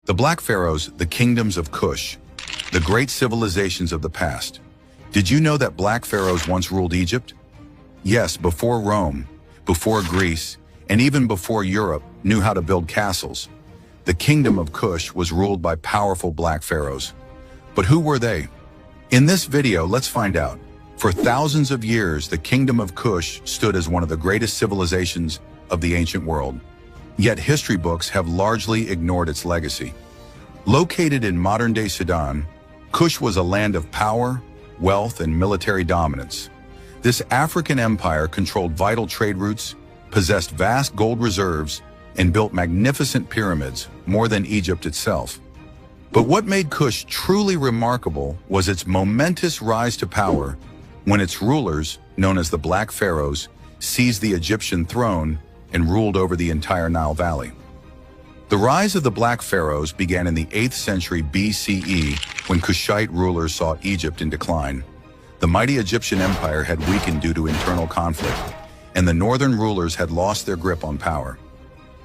The Black Pharaohs, the kingdoms of Kush, the great civilizations of the past. Did you know that Black Pharaohs once ruled Egypt? Yes, before Rome, before Greece, and even before Europe knew how to build castles. The kingdom of Kush was ruled by powerful Black Pharaohs. But who were they? In this video, let's find out. For thousands of years, the kingdom of Kush stood as one of the greatest civilizations of the ancient world. Yet history books have largely ignored its legacy. Located in modern-day Sudan, Kush was a land of power, wealth, and military dominance. This African empire controlled vital trade routes, possessed vast gold reserves, and built magnificent pyramids, more than Egypt itself. But what made Kush truly remarkable was its momentous rise to power when its rulers, known as the Black Pharaohs, seized the Egyptian throne and ruled over the entire Nile Valley. The rise of the Black Pharaohs began in the 8th century BCE when Kushite rulers saw Egypt in decline. The mighty Egyptian empire had weakened due to internal conflict, and the northern rulers had lost their grip on power.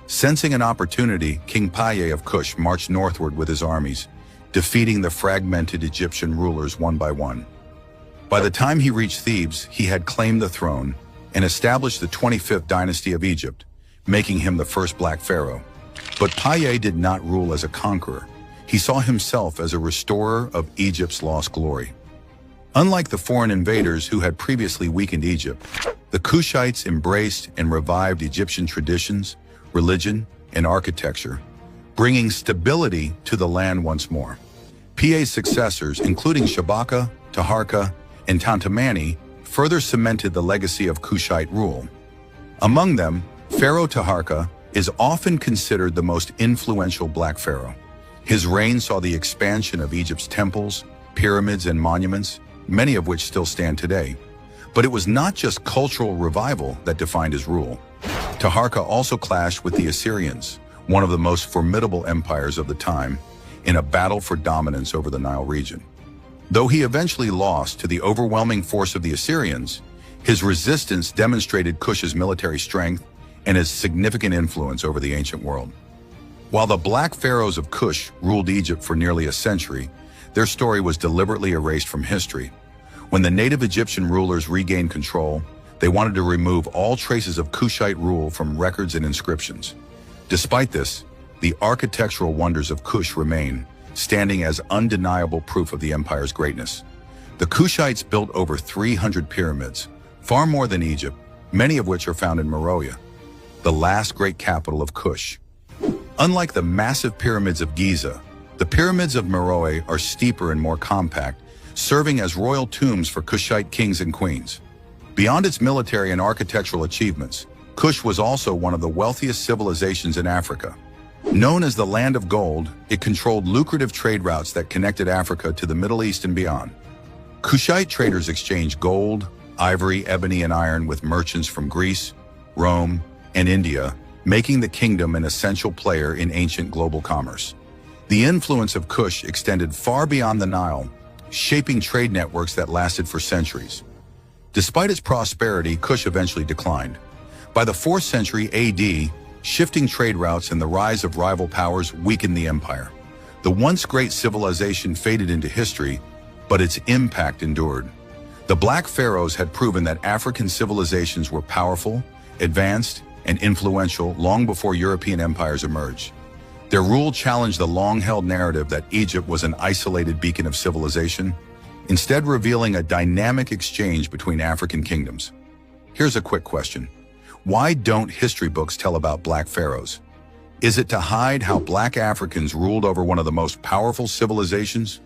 Sensing an opportunity, King Paye of Kush marched northward with his armies, defeating the fragmented Egyptian rulers one by one. By the time he reached Thebes, he had claimed the throne and established the 25th dynasty of Egypt, making him the first Black Pharaoh. But Paye did not rule as a conqueror. He saw himself as a restorer of Egypt's lost glory. Unlike the foreign invaders who had previously weakened Egypt, the Kushites embraced and revived Egyptian traditions, religion, and architecture, bringing stability to the land once more. Paye's successors, including Shabaka, Taharqa, and Tantamani, further cemented the legacy of Kushite rule. Among them, Pharaoh Taharqa is often considered the most influential Black Pharaoh. His reign saw the expansion of Egypt's temples, pyramids, and monuments, many of which still stand today. But it was not just cultural revival that defined his rule. Taharqa also clashed with the Assyrians, one of the most formidable empires of the time, in a battle for dominance over the Nile region. Though he eventually lost to the overwhelming force of the Assyrians, his resistance demonstrated Kush's military strength and his significant influence over the ancient world. While the Black Pharaohs of Kush ruled Egypt for nearly a century, their story was deliberately erased from history. When the native Egyptian rulers regained control, they wanted to remove all traces of Kushite rule from records and inscriptions. Despite this, the architectural wonders of Kush remain, standing as undeniable proof of the empire's greatness. The Kushites built over 300 pyramids, far more than Egypt, many of which are found in Meroe, the last great capital of Kush. Unlike the massive pyramids of Giza, the pyramids of Meroe are steeper and more compact, serving as royal tombs for Kushite kings and queens. Beyond its military and architectural achievements, Kush was also one of the wealthiest civilizations in Africa. Known as the Land of Gold, it controlled lucrative trade routes that connected Africa to the Middle East and beyond. Kushite traders exchanged gold, ivory, ebony, and iron with merchants from Greece, Rome, and India, making the kingdom an essential player in ancient global commerce. The influence of Kush extended far beyond the Nile, shaping trade networks that lasted for centuries. Despite its prosperity, Kush eventually declined. By the 4th century AD, shifting trade routes and the rise of rival powers weakened the empire. The once great civilization faded into history, but its impact endured. The Black Pharaohs had proven that African civilizations were powerful, advanced, and influential long before European empires emerged. Their rule challenged the long-held narrative that Egypt was an isolated beacon of civilization, instead revealing a dynamic exchange between African kingdoms. Here's a quick question. Why don't history books tell about Black Pharaohs? Is it to hide how Black Africans ruled over one of the most powerful civilizations?